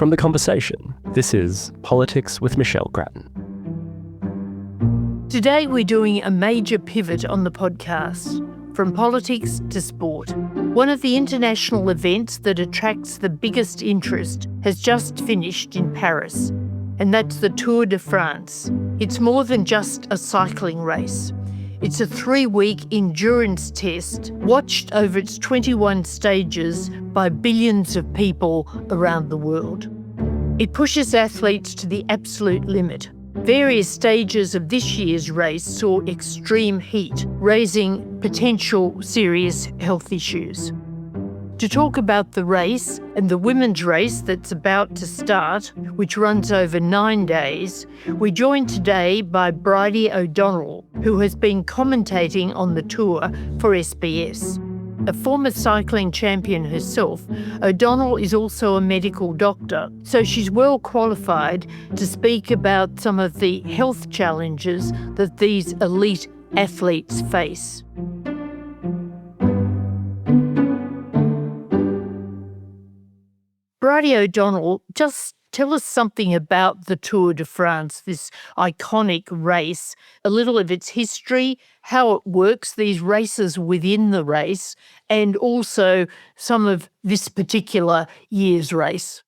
From The Conversation, this is Politics with Michelle Grattan. Today we're doing a major pivot on the podcast, from politics to sport. One of the international events that attracts the biggest interest has just finished in Paris, and that's the Tour de France. It's more than just a cycling race. It's a 3-week endurance test watched over its 21 stages by billions of people around the world. It pushes athletes to the absolute limit. Various stages of this year's race saw extreme heat, raising potential serious health issues. To talk about the race and the women's race that's about to start, which runs over 9 days, we're joined today by Bridie O'Donnell, who has been commentating on the tour for SBS. A former cycling champion herself, O'Donnell is also a medical doctor, so she's well qualified to speak about some of the health challenges that these elite athletes face. Bridie O'Donnell, just tell us something about the Tour de France, this iconic race, a little of its history, how it works, these races within the race, and also some of this particular year's race.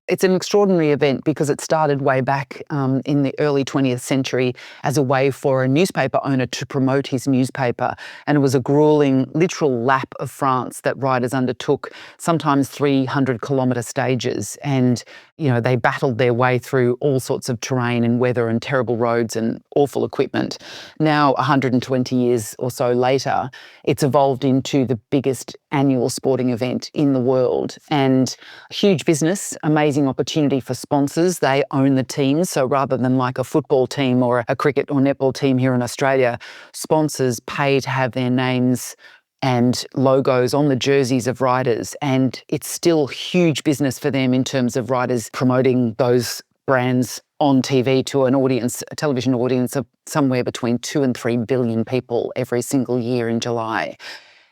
It's an extraordinary event because it started way back in the early 20th century as a way for a newspaper owner to promote his newspaper. And it was a grueling, literal lap of France that riders undertook, sometimes 300-kilometre stages. And, they battled their way through all sorts of terrain and weather and terrible roads and awful equipment. Now, 120 years or so later, it's evolved into the biggest annual sporting event in the world. And huge business, amazing opportunity for sponsors. They own the teams. So rather than like a football team or a cricket or netball team here in Australia, sponsors pay to have their names and logos on the jerseys of riders. And it's still huge business for them in terms of riders promoting those brands on TV to an audience, a television audience of somewhere between 2 and 3 billion people every single year in July.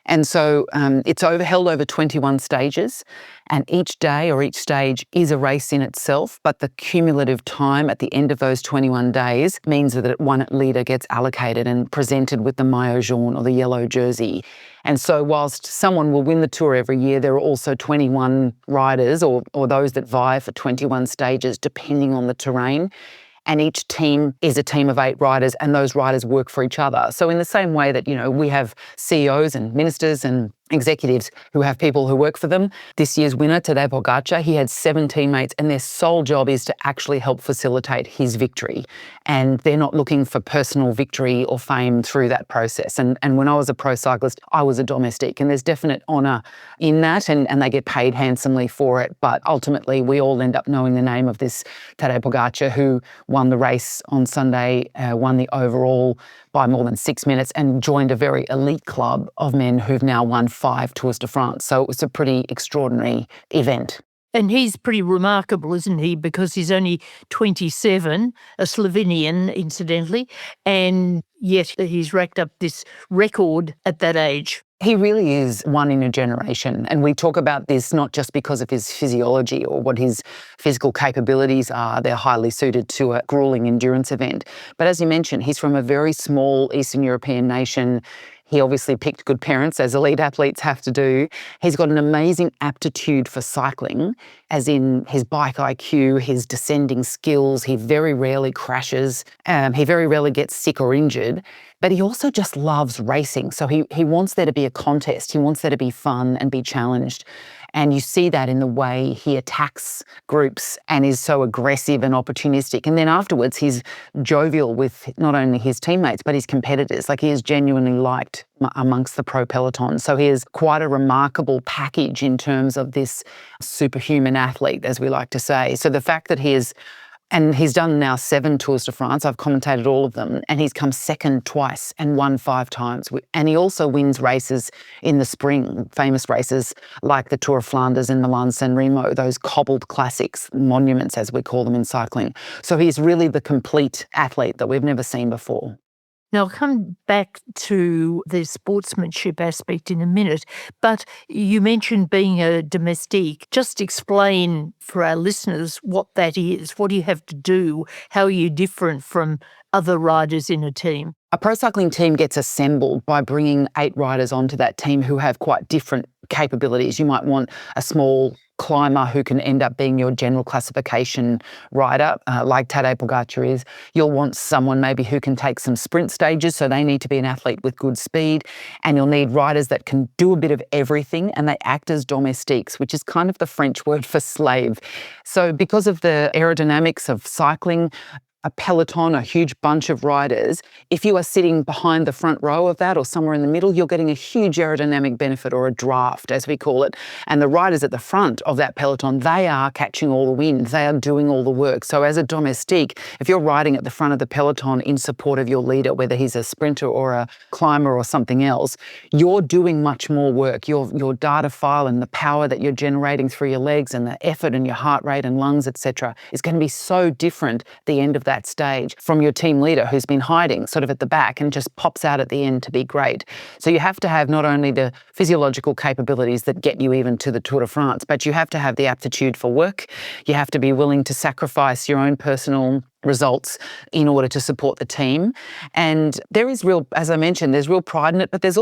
And so it's held over 21 stages, and each day or each stage is a race in itself, but the cumulative time at the end of those 21 days means that one leader gets allocated and presented with the maillot jaune or the yellow jersey. And so whilst someone will win the Tour every year, there are also 21 riders or those that vie for 21 stages, depending on the terrain. And each team is a team of 8 riders, and those riders work for each other. So in the same way that, we have CEOs and ministers and executives who have people who work for them. This year's winner, Tadej Pogacar, he had 7 teammates, and their sole job is to actually help facilitate his victory. And they're not looking for personal victory or fame through that process. And when I was a pro cyclist, I was a domestique, and there's definite honour in that, and they get paid handsomely for it. But ultimately, we all end up knowing the name of this Tadej Pogacar, who won the race on Sunday, won the overall by more than 6 minutes, and joined a very elite club of men who've now won 5 Tours de France. So it was a pretty extraordinary event. And he's pretty remarkable, isn't he? Because he's only 27, a Slovenian, incidentally, and yet he's racked up this record at that age. He really is one in a generation. And we talk about this not just because of his physiology or what his physical capabilities are. They're highly suited to a grueling endurance event. But as you mentioned, he's from a very small Eastern European nation. He obviously picked good parents, as elite athletes have to do. He's got an amazing aptitude for cycling, as in his bike IQ, his descending skills. He very rarely crashes. He very rarely gets sick or injured. But he also just loves racing. So he wants there to be a contest. He wants there to be fun and be challenged. And you see that in the way he attacks groups and is so aggressive and opportunistic. And then afterwards, he's jovial with not only his teammates, but his competitors. Like, he is genuinely liked amongst the pro peloton. So he is quite a remarkable package in terms of this superhuman athlete, as we like to say. So the fact that and he's done now 7 Tours de France. I've commentated all of them, and he's come second twice and won 5 times. And he also wins races in the spring, famous races like the Tour of Flanders and Milan-San Remo, those cobbled classics, monuments as we call them in cycling. So he's really the complete athlete that we've never seen before. Now, I'll come back to the sportsmanship aspect in a minute, but you mentioned being a domestique. Just explain for our listeners what that is. What do you have to do? How are you different from other riders in a team? A pro cycling team gets assembled by bringing 8 riders onto that team who have quite different capabilities. You might want a small climber who can end up being your general classification rider, like Tadej Pogacar is. You'll want someone maybe who can take some sprint stages, so they need to be an athlete with good speed. And you'll need riders that can do a bit of everything, and they act as domestiques, which is kind of the French word for slave. So because of the aerodynamics of cycling, a peloton, a huge bunch of riders, if you are sitting behind the front row of that or somewhere in the middle, you're getting a huge aerodynamic benefit, or a draft, as we call it. And the riders at the front of that peloton, they are catching all the wind. They are doing all the work. So as a domestique, if you're riding at the front of the peloton in support of your leader, whether he's a sprinter or a climber or something else, you're doing much more work. Your data file and the power that you're generating through your legs and the effort and your heart rate and lungs, etc., is going to be so different at the end of that stage from your team leader who's been hiding sort of at the back and just pops out at the end to be great. So you have to have not only the physiological capabilities that get you even to the Tour de France, but you have to have the aptitude for work. You have to be willing to sacrifice your own personal results in order to support the team. And there is real, as I mentioned, there's real pride in it, but there's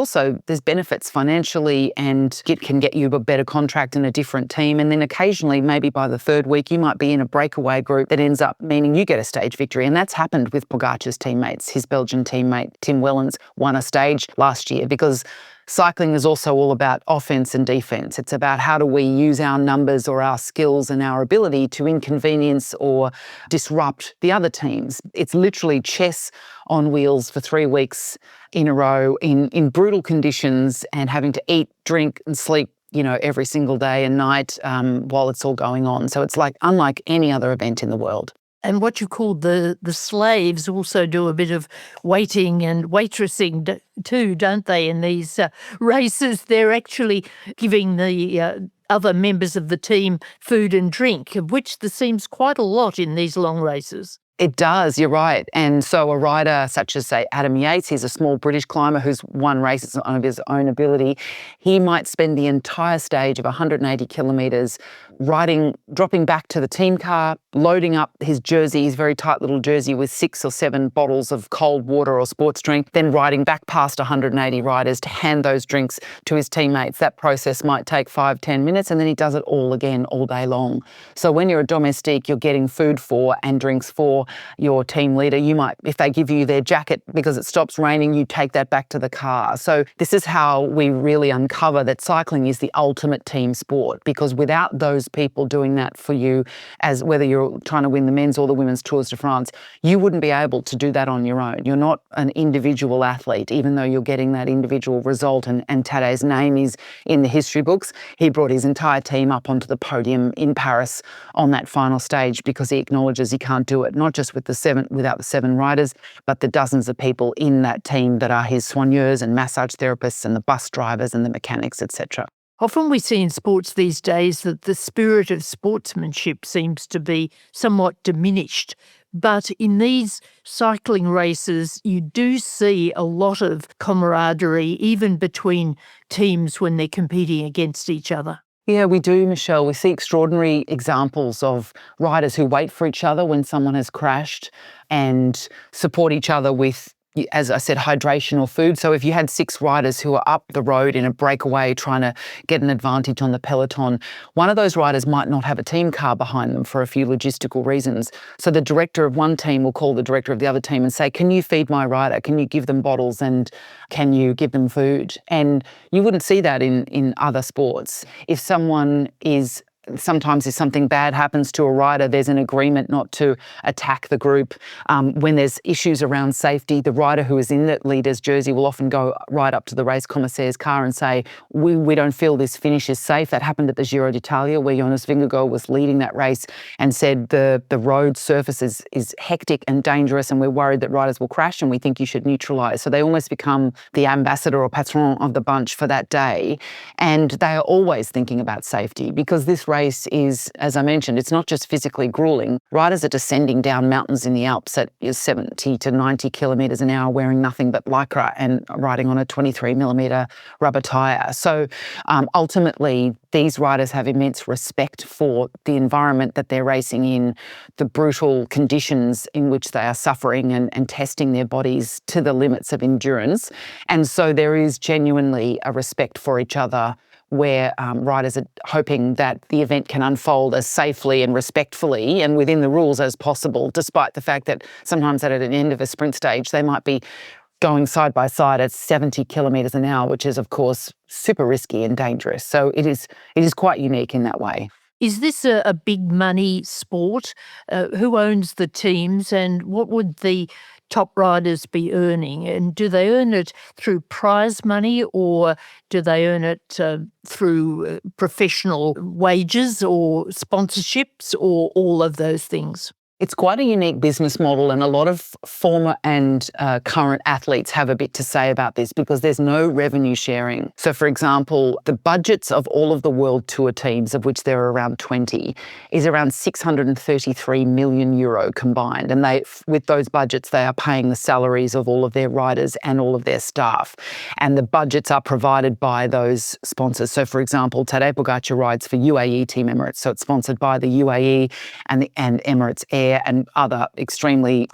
benefits financially, and it can get you a better contract in a different team. And then occasionally, maybe by the 3rd week, you might be in a breakaway group that ends up meaning you get a stage victory. And that's happened with Pogacar's teammates. His Belgian teammate, Tim Wellens, won a stage last year because cycling is also all about offense and defense. It's about how do we use our numbers or our skills and our ability to inconvenience or disrupt the other teams. It's literally chess on wheels for 3 weeks in a row in brutal conditions, and having to eat, drink and sleep, every single day and night while it's all going on. So it's like unlike any other event in the world. And what you call the slaves also do a bit of waiting and waitressing too, don't they, in these races? They're actually giving the other members of the team food and drink, of which there seems quite a lot in these long races. It does, you're right. And so a rider such as, say, Adam Yates, he's a small British climber who's won races of his own ability. He might spend the entire stage of 180 kilometres dropping back to the team car, loading up his jersey, his very tight little jersey, with 6 or 7 bottles of cold water or sports drink, then riding back past 180 riders to hand those drinks to his teammates. That process might take 5-10 minutes, and then he does it all again all day long. So when you're a domestique, you're getting food for and drinks for your team leader. You might, if they give you their jacket because it stops raining, you take that back to the car. So this is how we really uncover that cycling is the ultimate team sport, because without those people doing that for you, as whether you're trying to win the men's or the women's Tours de France, you wouldn't be able to do that on your own. You're not an individual athlete, even though you're getting that individual result. And Tadej's name is in the history books. He brought his entire team up onto the podium in Paris on that final stage because he acknowledges he can't do it, not just without the 7 riders, but the dozens of people in that team that are his soigneurs and massage therapists and the bus drivers and the mechanics, etc. Often we see in sports these days that the spirit of sportsmanship seems to be somewhat diminished. But in these cycling races, you do see a lot of camaraderie, even between teams when they're competing against each other. Yeah, we do, Michelle. We see extraordinary examples of riders who wait for each other when someone has crashed and support each other with, as I said, hydration or food. So if you had 6 riders who are up the road in a breakaway trying to get an advantage on the peloton, one of those riders might not have a team car behind them for a few logistical reasons. So the director of one team will call the director of the other team and say, can you feed my rider? Can you give them bottles and can you give them food? And you wouldn't see that in other sports. If sometimes if something bad happens to a rider, there's an agreement not to attack the group. When there's issues around safety, the rider who is in the leader's jersey will often go right up to the race commissaire's car and say, we don't feel this finish is safe. That happened at the Giro d'Italia, where Jonas Vingegaard was leading that race and said the road surface is hectic and dangerous, and we're worried that riders will crash and we think you should neutralise. So they almost become the ambassador or patron of the bunch for that day. And they are always thinking about safety, because this race is, as I mentioned, it's not just physically grueling. Riders are descending down mountains in the Alps at 70 to 90 kilometres an hour wearing nothing but lycra and riding on a 23mm rubber tyre. So ultimately, these riders have immense respect for the environment that they're racing in, the brutal conditions in which they are suffering and testing their bodies to the limits of endurance. And so there is genuinely a respect for each other where riders are hoping that the event can unfold as safely and respectfully and within the rules as possible, despite the fact that sometimes at an end of a sprint stage, they might be going side by side at 70 kilometres an hour, which is, of course, super risky and dangerous. So it is quite unique in that way. Is this a big money sport? Who owns the teams, and what would the top riders be earning? And do they earn it through prize money, or do they earn it through professional wages or sponsorships, or all of those things? It's quite a unique business model, and a lot of former and current athletes have a bit to say about this because there's no revenue sharing. So, for example, the budgets of all of the World Tour teams, of which there are around 20, is around 633 million euro combined. And with those budgets, they are paying the salaries of all of their riders and all of their staff. And the budgets are provided by those sponsors. So, for example, Tadej Pogacar rides for UAE Team Emirates, so it's sponsored by the UAE and Emirates Air and other extremely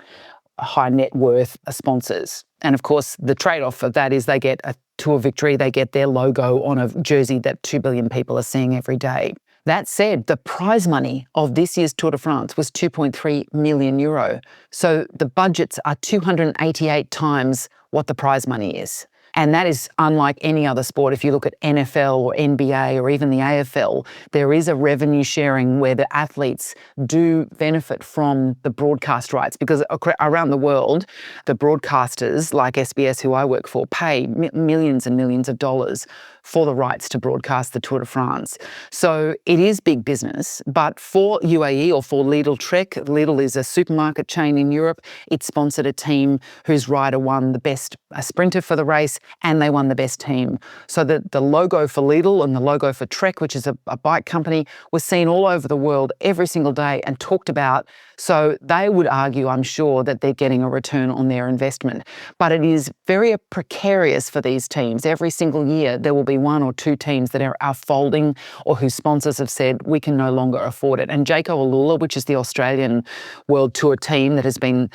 high net worth sponsors. And of course, the trade-off of that is they get a Tour victory, they get their logo on a jersey that 2 billion people are seeing every day. That said, the prize money of this year's Tour de France was 2.3 million euro. So the budgets are 288 times what the prize money is. And that is unlike any other sport. If you look at NFL or NBA or even the AFL, there is a revenue sharing where the athletes do benefit from the broadcast rights, because around the world, the broadcasters like SBS, who I work for, pay millions and millions of dollars for the rights to broadcast the Tour de France. So it is big business, but for UAE or for Lidl Trek, Lidl is a supermarket chain in Europe. It sponsored a team whose rider won the best sprinter for the race, and they won the best team. So the logo for Lidl and the logo for Trek, which is a bike company, was seen all over the world every single day and talked about. So they would argue, I'm sure, that they're getting a return on their investment. But it is very precarious for these teams. Every single year, there will be one or two teams that are folding or whose sponsors have said, we can no longer afford it. And Jayco Alula, which is the Australian World Tour team that has been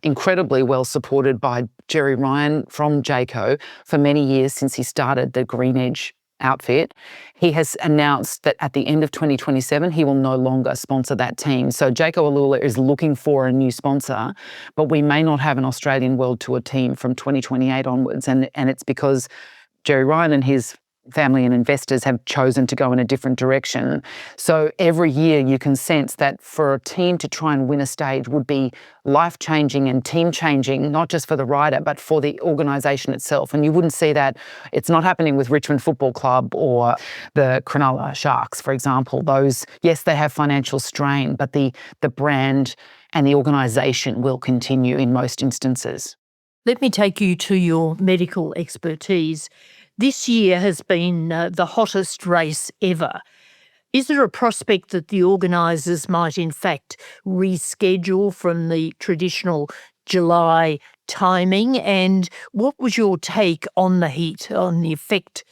incredibly well supported by Jerry Ryan from Jayco for many years since he started the Green Edge outfit, he has announced that at the end of 2027, he will no longer sponsor that team. So Jayco Alula is looking for a new sponsor, but we may not have an Australian World Tour team from 2028 onwards. And it's because Jerry Ryan and his family and investors have chosen to go in a different direction. So every year you can sense that for a team to try and win a stage would be life-changing and team-changing, not just for the rider, but for the organisation itself. And you wouldn't see that. It's not happening with Richmond Football Club or the Cronulla Sharks, for example. Those, yes, they have financial strain, but the brand and the organisation will continue in most instances. Let me take you to your medical expertise. This year has been the hottest race ever. Is there a prospect that the organisers might in fact reschedule from the traditional July timing? And what was your take on the heat, on the effect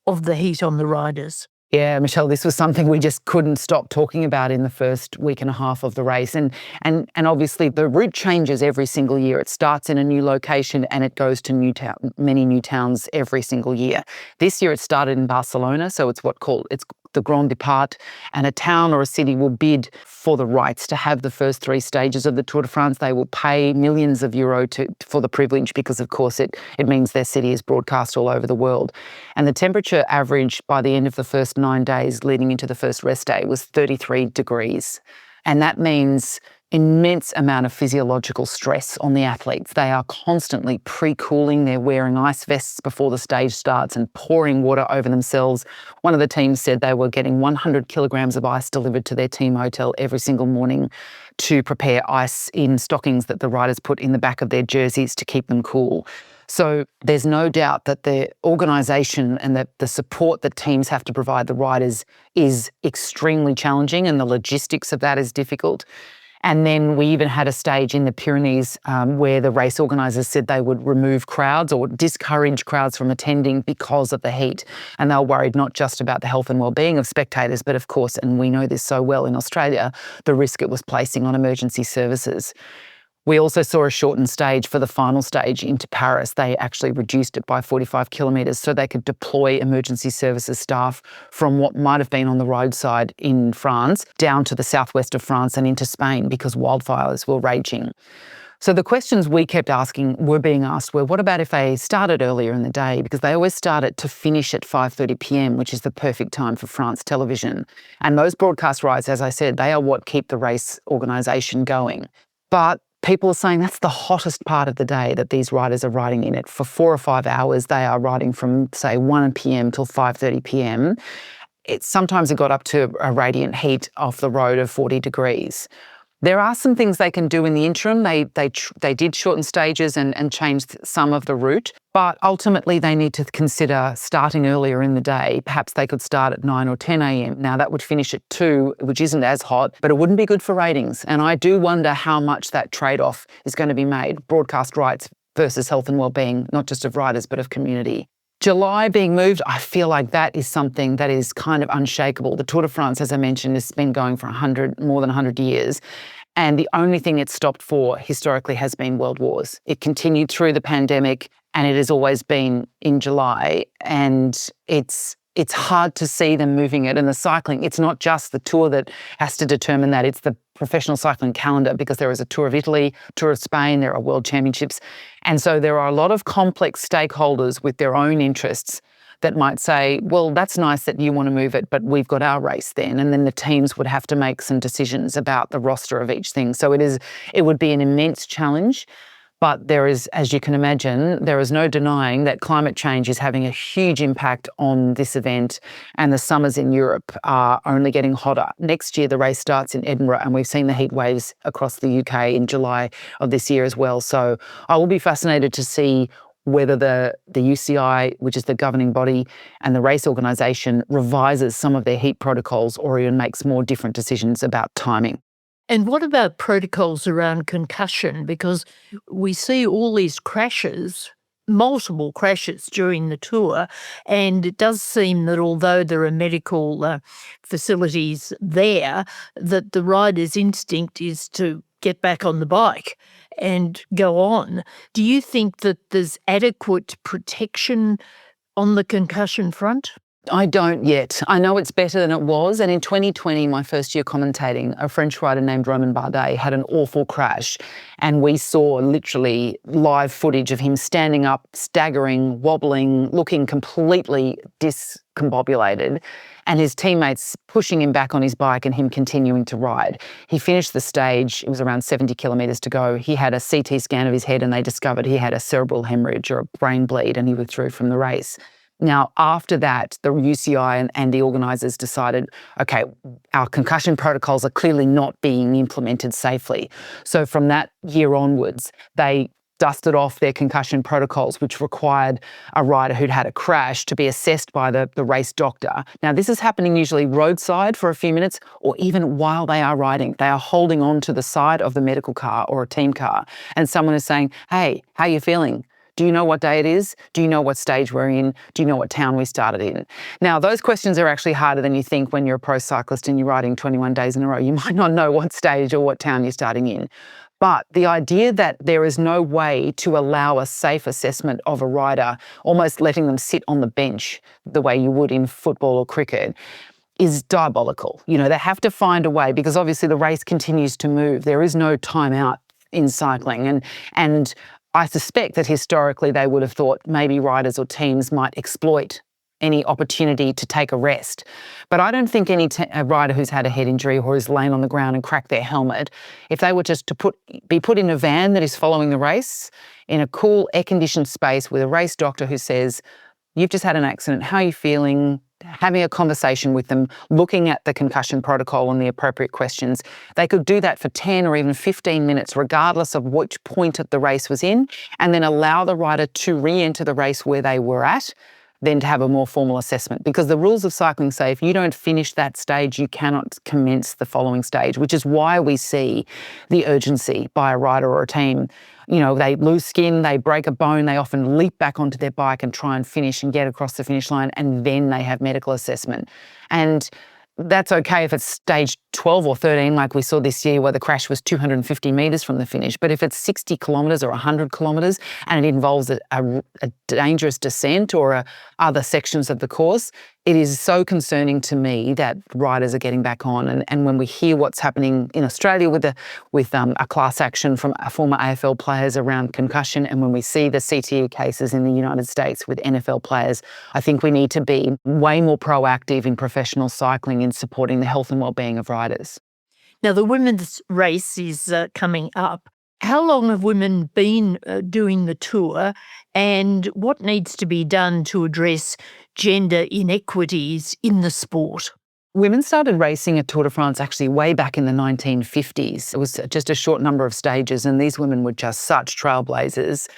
of the heat on the riders? Yeah, Michelle, this was something we just couldn't stop talking about in the first week and a half of the race. And obviously the route changes every single year. It starts in a new location and it goes to many new towns every single year. This year it started in Barcelona, so it's the Grand Depart, and a town or a city will bid for the rights to have the first three stages of the Tour de France. They will pay millions of euro for the privilege because, of course, it means their city is broadcast all over the world. And the temperature average by the end of the first 9 days leading into the first rest day was 33 degrees. And that means immense amount of physiological stress on the athletes. They are constantly pre-cooling. They're wearing ice vests before the stage starts and pouring water over themselves. One of the teams said they were getting 100 kilograms of ice delivered to their team hotel every single morning to prepare ice in stockings that the riders put in the back of their jerseys to keep them cool. So there's no doubt that the organisation and the support that teams have to provide the riders is extremely challenging, and the logistics of that is difficult. And then we even had a stage in the Pyrenees where the race organisers said they would remove crowds or discourage crowds from attending because of the heat. And they were worried not just about the health and well-being of spectators, but of course, and we know this so well in Australia, the risk it was placing on emergency services. We also saw a shortened stage for the final stage into Paris. They actually reduced it by 45 kilometres so they could deploy emergency services staff from what might have been on the roadside in France down to the southwest of France and into Spain because wildfires were raging. So the questions we kept were being asked were, what about if they started earlier in the day? Because they always start it to finish at 5:30 p.m, which is the perfect time for France television. And those broadcast rights, as I said, they are what keep the race organisation going. But people are saying that's the hottest part of the day that these riders are riding in it. For 4 or 5 hours, they are riding from, say, 1 p.m. till 5:30 p.m. Sometimes it got up to a radiant heat off the road of 40 degrees. There are some things they can do in the interim. They did shorten stages and change some of the route, but ultimately they need to consider starting earlier in the day. Perhaps they could start at 9 or 10 a.m. Now that would finish at 2, which isn't as hot, but it wouldn't be good for ratings. And I do wonder how much that trade-off is going to be made, broadcast rights versus health and well-being, not just of riders, but of community. July being moved, I feel like that is something that is kind of unshakable. The Tour de France, as I mentioned, has been going for more than 100 years. And the only thing it's stopped for historically has been world wars. It continued through the pandemic and it has always been in July. And it's hard to see them moving it. And the cycling, it's not just the Tour that has to determine that. It's the professional cycling calendar because there is a Tour of Italy, Tour of Spain, there are World Championships. And so there are a lot of complex stakeholders with their own interests that might say, well, that's nice that you want to move it, but we've got our race then. And then the teams would have to make some decisions about the roster of each thing. So it would be an immense challenge. But there is, as you can imagine, there is no denying that climate change is having a huge impact on this event, and the summers in Europe are only getting hotter. Next year, the race starts in Edinburgh, and we've seen the heat waves across the UK in July of this year as well. So I will be fascinated to see whether the UCI, which is the governing body, and the race organisation revises some of their heat protocols or even makes more different decisions about timing. And what about protocols around concussion? Because we see all these crashes, multiple crashes during the tour, and it does seem that although there are medical facilities there, that the rider's instinct is to get back on the bike and go on. Do you think that there's adequate protection on the concussion front? I don't yet. I know it's better than it was. And in 2020, my first year commentating, a French rider named Romain Bardet had an awful crash. And we saw literally live footage of him standing up, staggering, wobbling, looking completely discombobulated, and his teammates pushing him back on his bike and him continuing to ride. He finished the stage. It was around 70 kilometres to go. He had a CT scan of his head and they discovered he had a cerebral hemorrhage or a brain bleed, and he withdrew from the race. Now, after that, the UCI and the organisers decided, okay, our concussion protocols are clearly not being implemented safely. So from that year onwards, they dusted off their concussion protocols, which required a rider who'd had a crash to be assessed by the race doctor. Now, this is happening usually roadside for a few minutes, or even while they are riding. They are holding on to the side of the medical car or a team car, and someone is saying, hey, how are you feeling? Do you know what day it is? Do you know what stage we're in? Do you know what town we started in? Now, those questions are actually harder than you think when you're a pro cyclist and you're riding 21 days in a row. You might not know what stage or what town you're starting in. But the idea that there is no way to allow a safe assessment of a rider, almost letting them sit on the bench the way you would in football or cricket, is diabolical. You know, they have to find a way, because obviously the race continues to move. There is no time out in cycling. And I suspect that historically they would have thought maybe riders or teams might exploit any opportunity to take a rest. But I don't think a rider who's had a head injury or is laying on the ground and cracked their helmet, if they were just to be put in a van that is following the race in a cool, air-conditioned space with a race doctor who says, you've just had an accident, how are you feeling? having a conversation with them, looking at the concussion protocol and the appropriate questions. They could do that for 10 or even 15 minutes, regardless of which point of the race was in, and then allow the rider to re-enter the race where they were at, then to have a more formal assessment. Because the rules of cycling say if you don't finish that stage, you cannot commence the following stage, which is why we see the urgency by a rider or a team. You know, they lose skin, they break a bone, they often leap back onto their bike and try and finish and get across the finish line, and then they have medical assessment. And that's okay if it's stage 12 or 13, like we saw this year where the crash was 250 metres from the finish. But if it's 60 kilometres or 100 kilometres and it involves a dangerous descent or other sections of the course, it is so concerning to me that riders are getting back on. And when we hear what's happening in Australia with a class action from former AFL players around concussion, and when we see the CTE cases in the United States with NFL players, I think we need to be way more proactive in professional cycling in supporting the health and well-being of riders. Now, the women's race is coming up. How long have women been doing the tour, and what needs to be done to address gender inequities in the sport? Women started racing at Tour de France actually way back in the 1950s. It was just a short number of stages, and these women were just such trailblazers.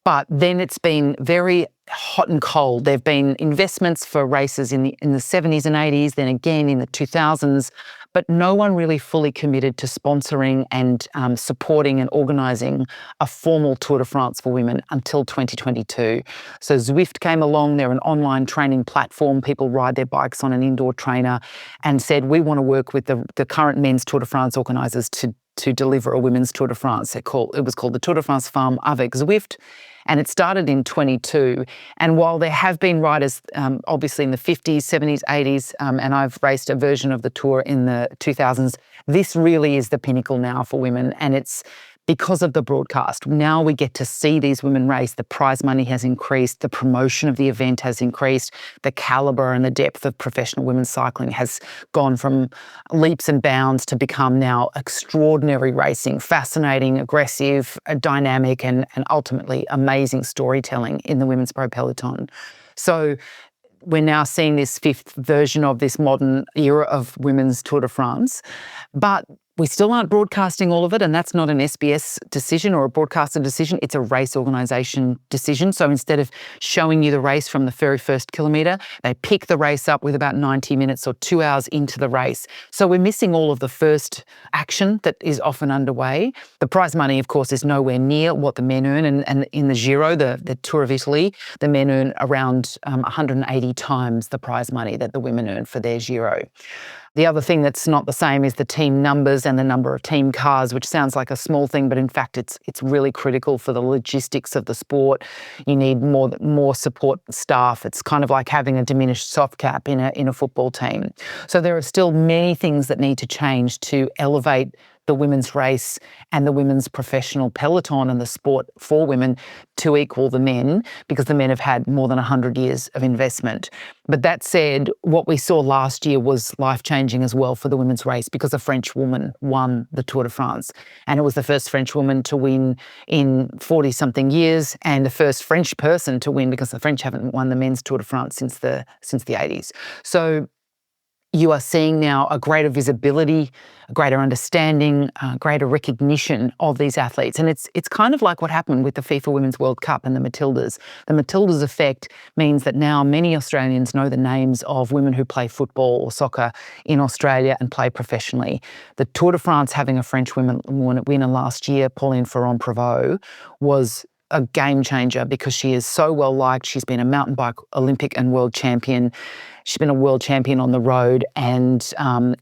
But then it's been very hot and cold. There have been investments for races in the 70s and 80s, then again in the 2000s, but no one really fully committed to sponsoring and supporting and organising a formal Tour de France for women until 2022. So Zwift came along. They're an online training platform. People ride their bikes on an indoor trainer, and said, we want to work with the current men's Tour de France organisers to deliver a women's Tour de France. It was called the Tour de France Femmes avec Zwift, and it started in 22. And while there have been riders, obviously in the 50s, 70s, 80s, and I've raced a version of the Tour in the 2000s, this really is the pinnacle now for women, and it's because of the broadcast. Now we get to see these women race. The prize money has increased. The promotion of the event has increased. The calibre and the depth of professional women's cycling has gone from leaps and bounds to become now extraordinary racing, fascinating, aggressive, dynamic, and ultimately amazing storytelling in the women's pro peloton. So we're now seeing this fifth version of this modern era of women's Tour de France, but we still aren't broadcasting all of it, and that's not an SBS decision or a broadcaster decision. It's a race organisation decision. So instead of showing you the race from the very first kilometre, they pick the race up with about 90 minutes or 2 hours into the race. So we're missing all of the first action that is often underway. The prize money, of course, is nowhere near what the men earn. And in the Giro, the Tour of Italy, the men earn around 180 times the prize money that the women earn for their Giro. The other thing that's not the same is the team numbers and the number of team cars, which sounds like a small thing, but in fact it's really critical for the logistics of the sport. You need more support staff. It's kind of like having a diminished soft cap in a football team. So there are still many things that need to change to elevate the women's race and the women's professional peloton and the sport for women to equal the men, because the men have had more than 100 years of investment. But that said, what we saw last year was life-changing as well for the women's race, because a French woman won the Tour de France. And it was the first French woman to win in 40-something years, and the first French person to win, because the French haven't won the men's Tour de France since the 80s. So you are seeing now a greater visibility, a greater understanding, greater recognition of these athletes. And it's kind of like what happened with the FIFA Women's World Cup and the Matildas. The Matildas effect means that now many Australians know the names of women who play football or soccer in Australia and play professionally. The Tour de France having a French winner last year, Pauline Ferrand-Prévot, was a game changer, because she is so well liked. She's been a mountain bike Olympic and world champion. She's been a world champion on the road, and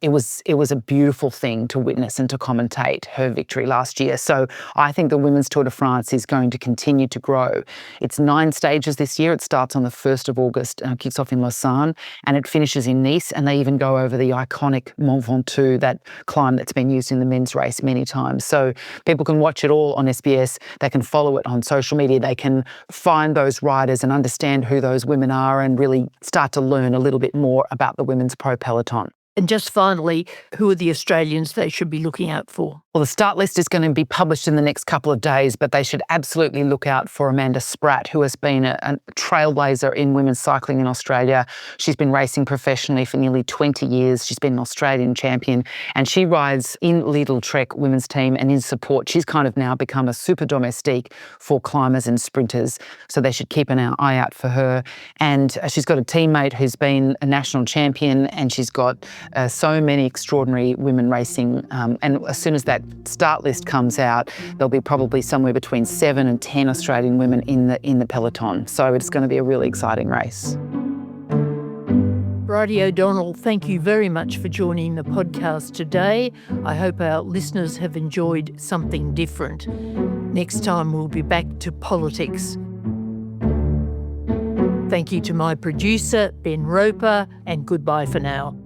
it was a beautiful thing to witness and to commentate her victory last year. So I think the Women's Tour de France is going to continue to grow. It's 9 stages this year. It starts on the 1st of August, kicks off in Lausanne, and it finishes in Nice, and they even go over the iconic Mont Ventoux, that climb that's been used in the men's race many times. So people can watch it all on SBS. They can follow it on social media. They can find those riders and understand who those women are, and really start to learn a little bit more about the women's pro peloton. And just finally, who are the Australians they should be looking out for? Well, the start list is going to be published in the next couple of days, but they should absolutely look out for Amanda Spratt, who has been a trailblazer in women's cycling in Australia. She's been racing professionally for nearly 20 years. She's been an Australian champion, and she rides in Lidl Trek women's team and in support. She's kind of now become a super domestique for climbers and sprinters, so they should keep an eye out for her. And she's got a teammate who's been a national champion, and she's got so many extraordinary women racing. And as soon as that start list comes out, there'll be probably somewhere between 7 and 10 Australian women in the peloton. So it's going to be a really exciting race. Bridie O'Donnell, thank you very much for joining the podcast today. I hope our listeners have enjoyed something different. Next time we'll be back to politics. Thank you to my producer, Ben Roper, and goodbye for now.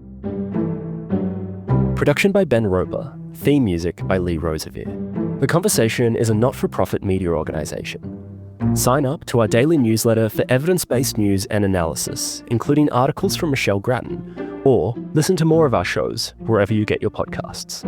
Production by Ben Roper. Theme music by Lee Rosevere. The Conversation is a not-for-profit media organisation. Sign up to our daily newsletter for evidence-based news and analysis, including articles from Michelle Grattan, or listen to more of our shows wherever you get your podcasts.